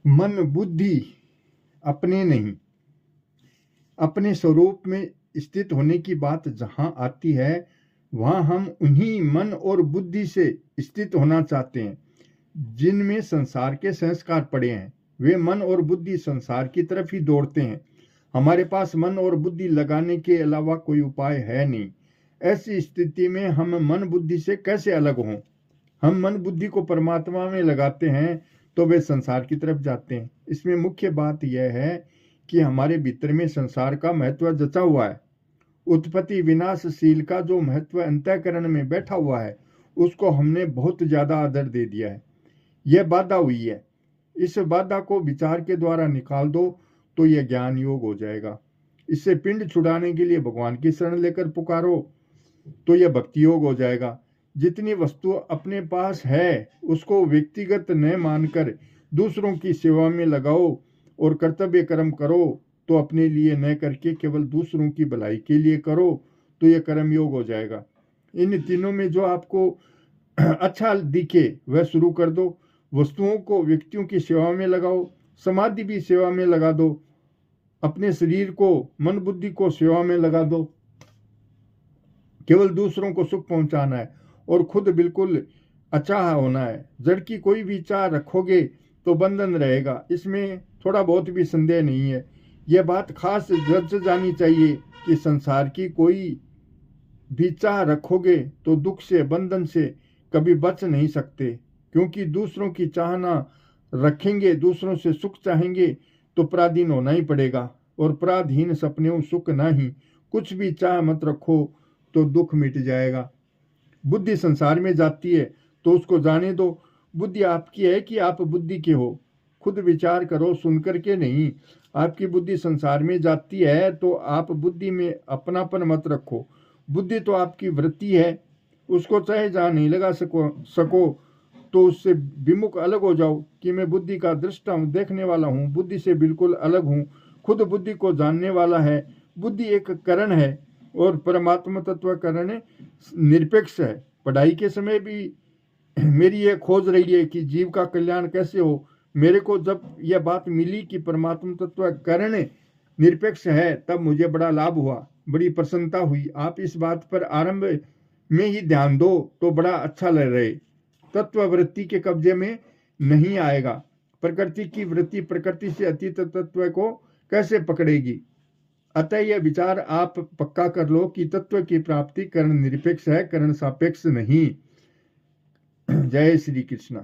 मन बुद्धि अपने नहीं, अपने स्वरूप में स्थित होने की बात जहां आती है वहां हम उन्हीं मन और बुद्धि से स्थित होना चाहते हैं जिनमें संसार के संस्कार पड़े हैं। वे मन और बुद्धि संसार की तरफ ही दौड़ते हैं। हमारे पास मन और बुद्धि लगाने के अलावा कोई उपाय है नहीं। ऐसी स्थिति में हम मन बुद्धि से कैसे अलग हों? हम मन बुद्धि को परमात्मा में लगाते हैं तो वे संसार की तरफ जाते हैं। इसमें मुख्य बात यह है कि हमारे भीतर में संसार का महत्व जचा हुआ है। उत्पत्ति विनाशशील का जो महत्व अंतःकरण में बैठा हुआ है उसको हमने बहुत ज्यादा आदर दे दिया है। यह बाधा हुई है। इस बाधा को विचार के द्वारा निकाल दो तो यह ज्ञान योग हो जाएगा। इससे पिंड छुड़ाने के लिए भगवान की शरण लेकर पुकारो तो यह भक्ति योग हो जाएगा। जितनी वस्तु अपने पास है उसको व्यक्तिगत न मानकर दूसरों की सेवा में लगाओ और कर्तव्य कर्म करो तो अपने लिए न करके केवल दूसरों की भलाई के लिए करो तो यह कर्म योग हो जाएगा। इन तीनों में जो आपको अच्छा दिखे वह शुरू कर दो। वस्तुओं को व्यक्तियों की सेवा में लगाओ, समाधि भी सेवा में लगा दो, अपने शरीर को मन बुद्धि को सेवा में लगा दो। केवल दूसरों को सुख पहुंचाना है और खुद बिल्कुल अचाह होना है। जड़ की कोई भी चाह रखोगे तो बंधन रहेगा, इसमें थोड़ा बहुत भी संदेह नहीं है। यह बात खास जज जानी चाहिए कि संसार की कोई भी चाह रखोगे तो दुख से बंधन से कभी बच नहीं सकते, क्योंकि दूसरों की चाहना रखेंगे, दूसरों से सुख चाहेंगे तो पराधीन होना ही पड़ेगा। और पराधीन सपने सुख नहीं, कुछ भी चाह मत रखो तो दुख मिट जाएगा। बुद्धि संसार में जाती है तो उसको जाने दो। बुद्धि आपकी है कि आप बुद्धि के हो, खुद विचार करो, सुनकर के नहीं। आपकी बुद्धि संसार में जाती है तो आप बुद्धि में अपनापन मत रखो। बुद्धि तो आपकी वृत्ति है, उसको चाहे जहाँ नहीं लगा सको तो उससे विमुख अलग हो जाओ कि मैं बुद्धि का दृष्टा हूँ, देखने वाला हूँ, बुद्धि से बिल्कुल अलग हूँ, खुद बुद्धि को जानने वाला है। बुद्धि एक करण है और परमात्मा तत्व करण निरपेक्ष है। पढ़ाई के समय भी मेरी ये खोज रही है कि जीव का कल्याण कैसे हो। मेरे को जब यह बात मिली कि परमात्मा तत्व करण निरपेक्ष है तब मुझे बड़ा लाभ हुआ, बड़ी प्रसन्नता हुई। आप इस बात पर आरंभ में ही ध्यान दो तो बड़ा अच्छा लग रहे। तत्व वृत्ति के कब्जे में नहीं आएगा। प्रकृति की वृत्ति प्रकृति से अतीत तत्व को कैसे पकड़ेगी? अतः यह विचार आप पक्का कर लो कि तत्व की प्राप्ति कर्ण निरपेक्ष है, कर्ण सापेक्ष नहीं। जय श्री कृष्ण।